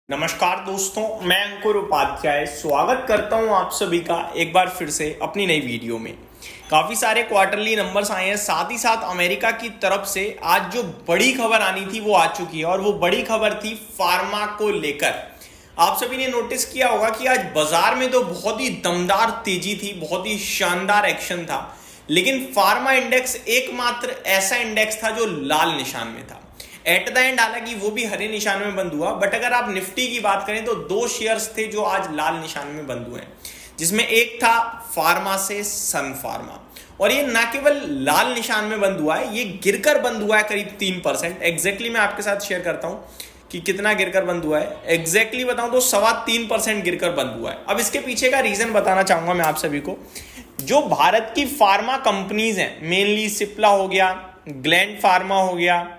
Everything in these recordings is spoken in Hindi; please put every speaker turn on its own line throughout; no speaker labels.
नमस्कार दोस्तों, मैं अंकुर उपाध्याय स्वागत करता हूं आप सभी का एक बार फिर से अपनी नई वीडियो में। काफ़ी सारे क्वार्टरली नंबर्स आए हैं, साथ ही साथ अमेरिका की तरफ से आज जो बड़ी खबर आनी थी वो आ चुकी है और वो बड़ी खबर थी फार्मा को लेकर। आप सभी ने नोटिस किया होगा कि आज बाजार में तो बहुत ही दमदार तेजी थी, बहुत ही शानदार एक्शन था, लेकिन फार्मा इंडेक्स एकमात्र ऐसा इंडेक्स था जो लाल निशान में था। एट द एंड हालांकि वो भी हरे निशान में बंद हुआ, बट अगर आप निफ्टी की बात करें तो दो शेयर्स थे जो आज लाल निशान में बंद हुए हैं, जिसमें एक था फार्मा से सन फार्मा। और ये ना केवल लाल निशान में बंद हुआ है, ये गिरकर बंद हुआ है करीब 3%। एग्जैक्टली मैं आपके साथ शेयर करता हूं कि कितना गिरकर बंद हुआ है। एग्जैक्टली बताऊं तो 3.25% गिरकर बंद हुआ है। अब इसके पीछे का रीजन बताना चाहूंगा मैं आप सभी को। जो भारत की फार्मा कंपनीज हैं, मेनली सिप्ला हो गया, ग्लैंड फार्मा हो गया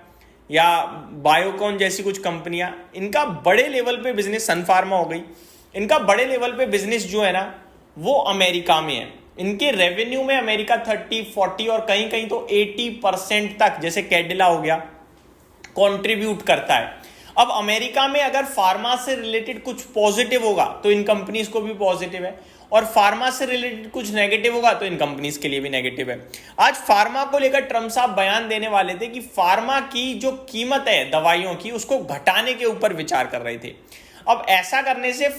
या बायोकॉन जैसी कुछ कंपनियां, इनका बड़े लेवल पे बिजनेस, सन फार्मा हो गई, इनका बड़े लेवल पे बिजनेस जो है ना वो अमेरिका में है। इनके रेवेन्यू में अमेरिका 30-40 और कहीं कहीं तो 80% तक, जैसे कैडिला हो गया, कंट्रीब्यूट करता है। अब अमेरिका में अगर फार्मा से रिलेटेड कुछ पॉजिटिव होगा तो इन कंपनीज को भी पॉजिटिव है, और फार्मा से रिलेटेड कुछ नेगेटिव होगा तो इन कंपनीज के लिए भी नेगेटिव है। आज फार्मा को लेकर ट्रम्प साहब बयान देने वाले थे कि फार्मा की जो कीमत है दवाइयों की, उसको घटाने के ऊपर विचार कर रहे थे। अब ऐसा करने से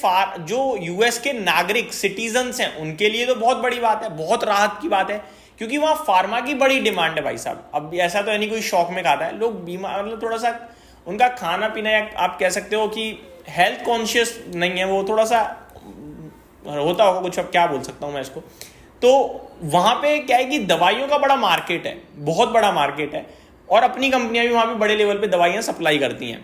जो यूएस के नागरिक सिटीजन्स हैं उनके लिए तो बहुत बड़ी बात है, बहुत राहत की बात है, क्योंकि वहां फार्मा की बड़ी डिमांड है भाई साहब। अब ऐसा तो है नहीं कोई शौक में खाता है, लोग बीमार, मतलब थोड़ा सा उनका खाना पीना, या आप कह सकते हो कि हेल्थ कॉन्शियस नहीं है, वो थोड़ा सा होता होगा कुछ, अब क्या बोल सकता हूं मैं इसको। तो वहां पे क्या है कि दवाइयों का बड़ा मार्केट है, बहुत बड़ा मार्केट है, और अपनी कंपनियां भी वहां पे बड़े लेवल पे दवाइयां सप्लाई करती हैं,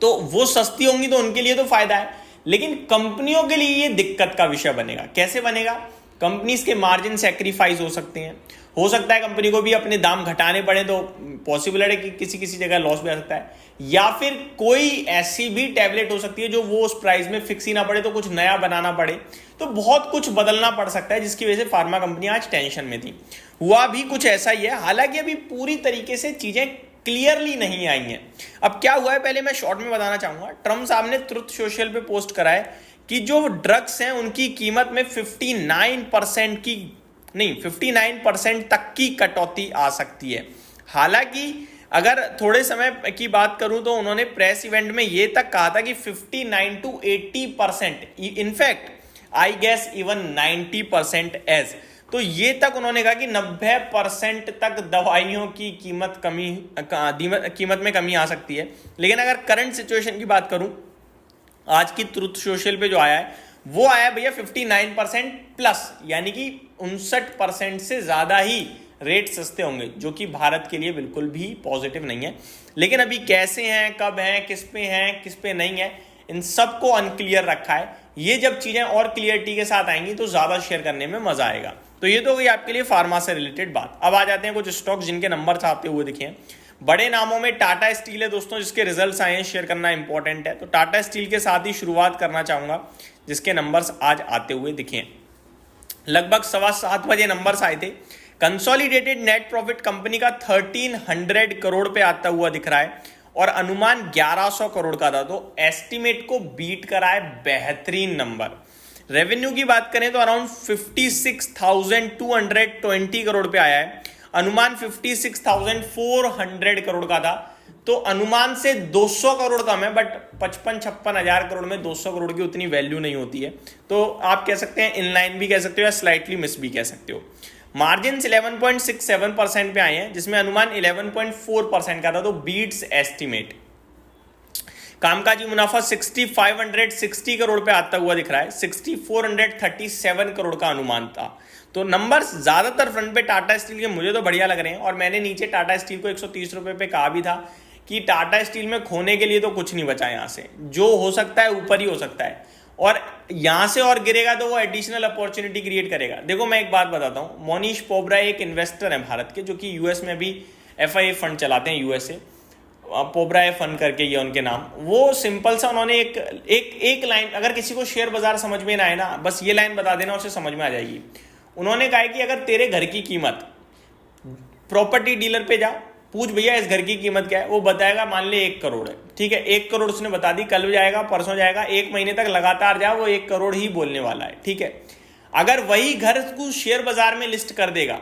तो वो सस्ती होंगी तो उनके लिए तो फायदा है। लेकिन कंपनियों के लिए ये दिक्कत का विषय बनेगा। कैसे बनेगा? कंपनीज के मार्जिन सैक्रिफाइस हो सकते हैं, हो सकता है कंपनी को भी अपने दाम घटाने पड़े, तो पॉसिबल है कि किसी किसी जगह लॉस भी आ सकता है, या फिर कोई ऐसी भी टैबलेट हो सकती है जो वो उस प्राइस में फिक्स ही ना पड़े, तो कुछ नया बनाना पड़े, तो बहुत कुछ बदलना पड़ सकता है, जिसकी वजह से फार्मा कंपनियां आज टेंशन में थी। हुआ भी कुछ ऐसा ही है, हालांकि अभी पूरी तरीके से चीजें क्लियरली नहीं आई हैं। अब क्या हुआ है पहले मैं शॉर्ट में बताना चाहूंगा। ट्रम्प साहब ने ट्रुथ सोशल पे पोस्ट करा है कि जो ड्रग्स हैं उनकी कीमत में 59% तक की कटौती आ सकती है। हालांकि अगर थोड़े समय की बात करूं तो उन्होंने प्रेस इवेंट में यह तक कहा था कि 59 to 80%, in fact I guess even 90% as, तो ये तक उन्होंने कहा कि 90% तक दवाइयों की कीमत में कमी आ सकती है। लेकिन अगर करंट सिचुएशन की बात करूं, आज की ट्रुथ सोशल पे जो आया है वो आया भैया 59% प्लस, यानी कि 59% से ज्यादा ही रेट सस्ते होंगे, जो कि भारत के लिए बिल्कुल भी पॉजिटिव नहीं है। लेकिन अभी कैसे हैं, कब हैं, किस पे नहीं है, इन सबको अनक्लियर रखा है। ये जब चीजें और क्लियरिटी के साथ आएंगी तो ज्यादा शेयर करने में मजा आएगा। तो ये तो गई आपके लिए फार्मा से रिलेटेड बात। अब आ जाते हैं कुछ स्टॉक्स जिनके नंबर आते हुए दिखे। बड़े नामों में टाटा स्टील है दोस्तों, जिसके रिजल्ट्स आए हैं, शेयर करना इंपॉर्टेंट है। तो टाटा स्टील के साथ ही शुरुआत करना चाहूंगा, जिसके नंबर्स आज आते हुए दिखे। लगभग 7:15 बजे नंबर्स आए थे। कंसोलिडेटेड नेट प्रॉफिट कंपनी का 1300 करोड़ पे आता हुआ दिख रहा है, और अनुमान 1100 करोड़ का था, तो एस्टिमेट को बीट करा है, बेहतरीन नंबर। रेवेन्यू की बात करें तो अराउंड 56,220 करोड़ पे आया है, अनुमान 56,400 करोड़ का था, तो अनुमान से 200 करोड़ कम है, बट 55-56 हजार करोड़ में 200 करोड़ की उतनी वैल्यू नहीं होती है, तो आप कह सकते हैं इनलाइन भी कह सकते हो या स्लाइटली मिस भी कह सकते हो। मार्जिन 11.67% पे आए हैं, जिसमें अनुमान 11.4% का था, तो बीट्स एस्टिमेट। कामकाजी मुनाफा 6,560 करोड़ पे आता हुआ दिख रहा है, 6,437 करोड़ का अनुमान था। तो नंबर्स ज्यादातर फ्रंट पे टाटा स्टील के मुझे तो बढ़िया लग रहे हैं, और मैंने नीचे टाटा स्टील को 130 रुपए पे कहा भी था कि टाटा स्टील में खोने के लिए तो कुछ नहीं बचा, यहां से जो हो सकता है ऊपर ही हो सकता है, और यहां से और गिरेगा तो वो एडिशनल अपॉर्चुनिटी क्रिएट करेगा। देखो मैं एक बात बताता हूं, मोनीश पोबरा एक इन्वेस्टर है भारत के, जो कि यूएस में भी FIA फंड चलाते हैं, यूएसए पोबरा फंड करके ये उनके नाम। वो सिंपल सा उन्होंने एक लाइन, अगर किसी को शेयर बाजार समझ में ना आए ना, बस ये लाइन बता देना, उसे समझ में आ जाएगी। उन्होंने कहा कि अगर तेरे घर की कीमत, प्रॉपर्टी डीलर पे जा, पूछ भैया इस घर की कीमत क्या है, वो बताएगा मान ले 1 करोड़ है, ठीक है, 1 करोड़ उसने बता दी, कल जाएगा परसों जाएगा, 1 महीने तक लगातार जाए वो 1 करोड़ ही बोलने वाला है, ठीक है। अगर वही घर को शेयर बाजार में लिस्ट कर देगा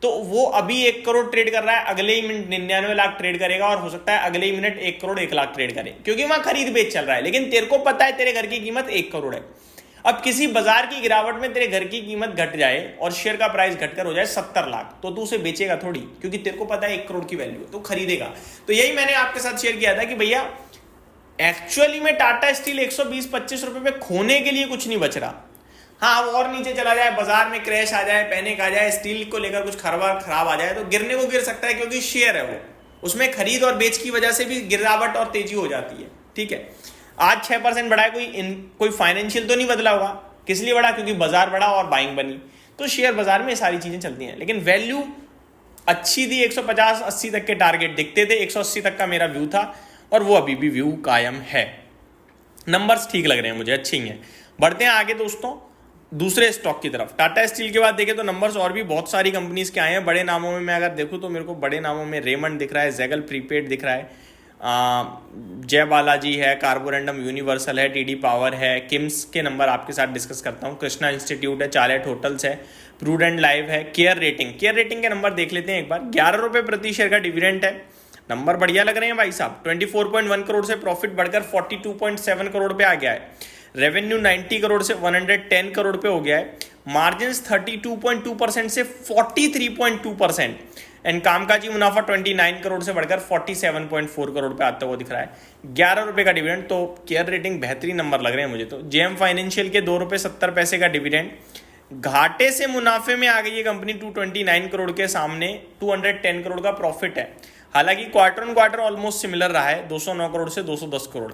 तो वो अभी 1 करोड़ ट्रेड कर रहा है, अगले ही मिनट 99 लाख ट्रेड करेगा, और हो सकता है अगले ही मिनट 1 करोड़ 1 लाख ट्रेड करे, क्योंकि वहां खरीद बेच चल रहा है। लेकिन तेरे को पता है तेरे घर की कीमत 1 करोड़ है। अब किसी बाजार की गिरावट में तेरे घर की कीमत घट जाए और शेयर का प्राइस घटकर हो जाए 70 लाख, तो तू उसे बेचेगा थोड़ी, क्योंकि तेरे को पता है 1 करोड़ की वैल्यू है, तो खरीदेगा। तो यही मैंने आपके साथ शेयर किया था कि भैया एक्चुअली में टाटा स्टील 120-25 रुपए में खोने के लिए कुछ नहीं बच रहा। हाँ, वो और नीचे चला जाए, बाजार में क्रैश आ जाए, पैनिक आ जाए, स्टील को लेकर कुछ खराब आ जाए, तो गिरने को गिर सकता है, क्योंकि शेयर है वो, उसमें खरीद और बेच की वजह से भी गिरावट और तेजी हो जाती है, ठीक है। आज 6% बढ़ा है, कोई फाइनेंशियल तो नहीं बदला होगा, किस लिए बढ़ा, क्योंकि बाजार बढ़ा और बाइंग बनी। तो शेयर बाजार में सारी चीजें चलती हैं। लेकिन वैल्यू अच्छी थी, 150-80 तक के टारगेट दिखते थे, 180 तक का मेरा व्यू था, और वो अभी भी व्यू कायम है। नंबर्स ठीक लग रहे हैं मुझे, अच्छे ही हैं। बढ़ते हैं आगे दोस्तों दूसरे स्टॉक की तरफ। टाटा स्टील के बाद देखें तो नंबर्स और भी बहुत सारी कंपनीज के आए हैं। बड़े नामों में मैं अगर देखूं तो मेरे को बड़े नामों में रेमंड दिख रहा है, जेगल प्रीपेड दिख रहा है, जय बालाजी है, कार्बोरेंडम यूनिवर्सल है, टीडी पावर है। किम्स के नंबर आपके साथ डिस्कस करता हूँ, कृष्णा इंस्टीट्यूट है, चार्लेट होटल्स है, प्रूडेंट लाइव है, केयर रेटिंग के नंबर देख लेते हैं एक बार। 11 रुपये प्रति शेयर का डिविडेंड है, नंबर बढ़िया लग रहे हैं भाई साहब। 24.1 करोड़ से प्रॉफिट बढ़कर 42.7 करोड़ पे आ गया है। रेवेन्यू 90 करोड़ से 110 करोड़ पे हो गया है। मार्जिन 32.2% से 43.2%, एंड कामकाजी मुनाफा 29 करोड़ से बढ़कर 47.4 करोड़ पे आता हुआ दिख रहा है। 11 रुपए का डिविडेंड, तो केयर रेटिंग बेहतरीन नंबर लग रहे हैं मुझे तो। जेएम फाइनेंशियल के 2 रुपये 70 पैसे का डिविडेंड, घाटे से मुनाफे में आ गई है कंपनी 229 करोड़ के सामने 210 करोड़ का प्रॉफिट है। हालांकि quarter on quarter almost similar रहा है, 209 करोड़ से 210 करोड़।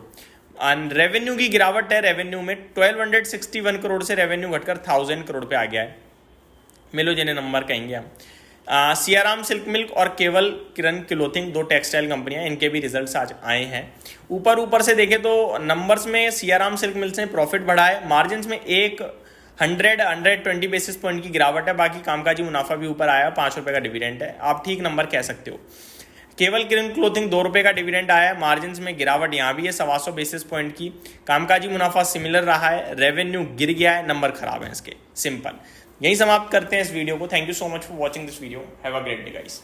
एंड रेवेन्यू की गिरावट है, रेवेन्यू में 1261 करोड़ से रेवेन्यू घटकर 1000 करोड़ पे आ गया है। मिलो जिन्हें नंबर कहेंगे हम। सियाराम सिल्क मिल्क और केवल किरण क्लोथिंग, 2 टेक्सटाइल कंपनियां, इनके भी रिजल्ट्स आज आए हैं। ऊपर से देखें तो नंबर्स में सियाराम सिल्क मिल्क ने प्रॉफिट बढ़ा है, मार्जिन में 120 बेसिस पॉइंट की गिरावट है, बाकी कामकाजी मुनाफा भी ऊपर आया, 5 रुपये का डिविडेंड है, आप ठीक नंबर कह सकते हो। केवल किरण क्लोथिंग 2 रुपये का डिविडेंड आया है, मार्जिन में गिरावट यहाँ भी है 125 बेसिस पॉइंट की, कामकाजी मुनाफा सिमिलर रहा है, रेवेन्यू गिर गया है, नंबर खराब है इसके, सिंपल। यही समाप्त करते हैं इस वीडियो को। Thank you so much for watching this video, have a great day guys.